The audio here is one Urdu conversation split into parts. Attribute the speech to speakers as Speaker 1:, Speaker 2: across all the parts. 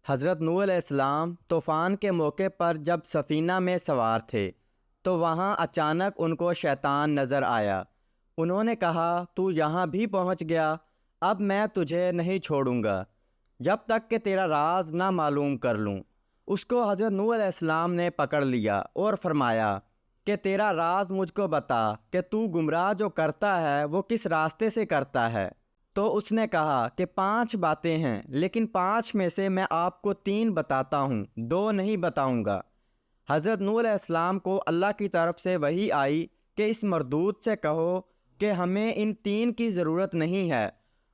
Speaker 1: حضرت نوح علیہ السلام طوفان کے موقع پر جب سفینہ میں سوار تھے تو وہاں اچانک ان کو شیطان نظر آیا۔ انہوں نے کہا، تو یہاں بھی پہنچ گیا، اب میں تجھے نہیں چھوڑوں گا جب تک کہ تیرا راز نہ معلوم کر لوں۔ اس کو حضرت نوح علیہ السلام نے پکڑ لیا اور فرمایا کہ تیرا راز مجھ کو بتا کہ تو گمراہ جو کرتا ہے وہ کس راستے سے کرتا ہے۔ تو اس نے کہا کہ 5 باتیں ہیں، لیکن 5 میں سے میں آپ کو 3 بتاتا ہوں، 2 نہیں بتاؤں گا۔ حضرت نوح علیہ السلام کو اللہ کی طرف سے وحی آئی کہ اس مردود سے کہو کہ ہمیں ان 3 کی ضرورت نہیں ہے،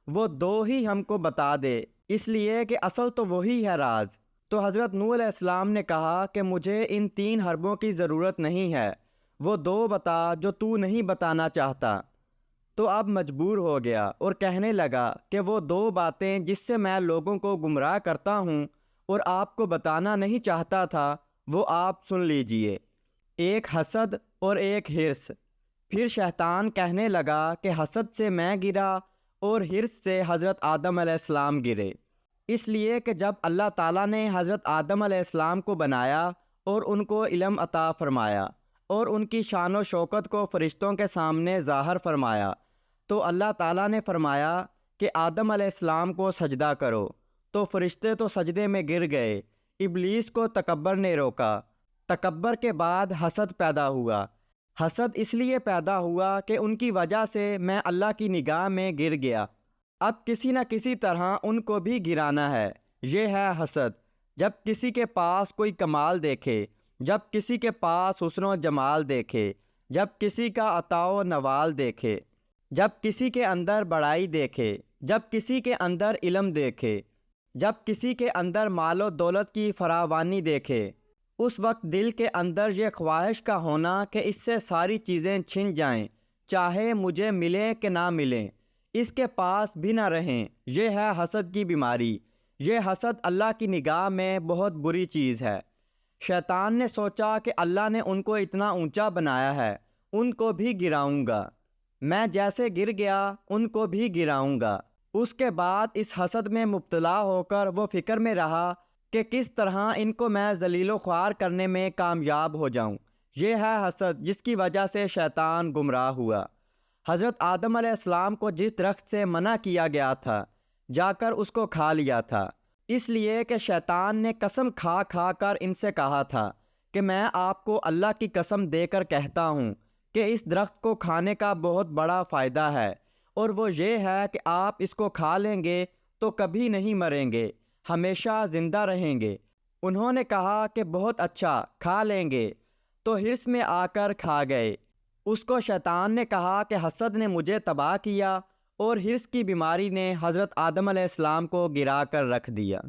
Speaker 1: وہ 2 ہی ہم کو بتا دے، اس لیے کہ اصل تو وہی ہے راز۔ تو حضرت نوح علیہ السلام نے کہا کہ مجھے ان 3 حربوں کی ضرورت نہیں ہے، وہ 2 بتا جو تو نہیں بتانا چاہتا۔ تو اب مجبور ہو گیا اور کہنے لگا کہ وہ 2 باتیں جس سے میں لوگوں کو گمراہ کرتا ہوں اور آپ کو بتانا نہیں چاہتا تھا، وہ آپ سن لیجئے۔ ایک حسد اور ایک حرص۔ پھر شیطان کہنے لگا کہ حسد سے میں گرا اور حرص سے حضرت آدم علیہ السلام گرے، اس لیے کہ جب اللہ تعالیٰ نے حضرت آدم علیہ السلام کو بنایا اور ان کو علم عطا فرمایا اور ان کی شان و شوکت کو فرشتوں کے سامنے ظاہر فرمایا، تو اللہ تعالیٰ نے فرمایا کہ آدم علیہ السلام کو سجدہ کرو، تو فرشتے تو سجدے میں گر گئے۔ ابلیس کو تکبر نے روکا۔ تکبر کے بعد حسد پیدا ہوا۔ حسد اس لیے پیدا ہوا کہ ان کی وجہ سے میں اللہ کی نگاہ میں گر گیا، اب کسی نہ کسی طرح ان کو بھی گرانا ہے۔ یہ ہے حسد۔ جب کسی کے پاس کوئی کمال دیکھے، جب کسی کے پاس حسن و جمال دیکھے، جب کسی کا عطا و نوال دیکھے، جب کسی کے اندر بڑائی دیکھے، جب کسی کے اندر علم دیکھے، جب کسی کے اندر مال و دولت کی فراوانی دیکھے، اس وقت دل کے اندر یہ خواہش کا ہونا کہ اس سے ساری چیزیں چھن جائیں، چاہے مجھے ملیں کہ نہ ملیں، اس کے پاس بھی نہ رہیں۔ یہ ہے حسد کی بیماری۔ یہ حسد اللہ کی نگاہ میں بہت بری چیز ہے۔ شیطان نے سوچا کہ اللہ نے ان کو اتنا اونچا بنایا ہے، ان کو بھی گراؤں گا، میں جیسے گر گیا ان کو بھی گراؤں گا۔ اس کے بعد اس حسد میں مبتلا ہو کر وہ فکر میں رہا کہ کس طرح ان کو میں ذلیل و خوار کرنے میں کامیاب ہو جاؤں۔ یہ ہے حسد جس کی وجہ سے شیطان گمراہ ہوا۔ حضرت آدم علیہ السلام کو جس درخت سے منع کیا گیا تھا، جا کر اس کو کھا لیا تھا، اس لیے کہ شیطان نے قسم کھا کھا کر ان سے کہا تھا کہ میں آپ کو اللہ کی قسم دے کر کہتا ہوں کہ اس درخت کو کھانے کا بہت بڑا فائدہ ہے، اور وہ یہ ہے کہ آپ اس کو کھا لیں گے تو کبھی نہیں مریں گے، ہمیشہ زندہ رہیں گے۔ انہوں نے کہا کہ بہت اچھا، کھا لیں گے، تو حرص میں آ کر کھا گئے۔ اس کو شیطان نے کہا کہ حسد نے مجھے تباہ کیا، اور حرص کی بیماری نے حضرت آدم علیہ السلام کو گرا کر رکھ دیا۔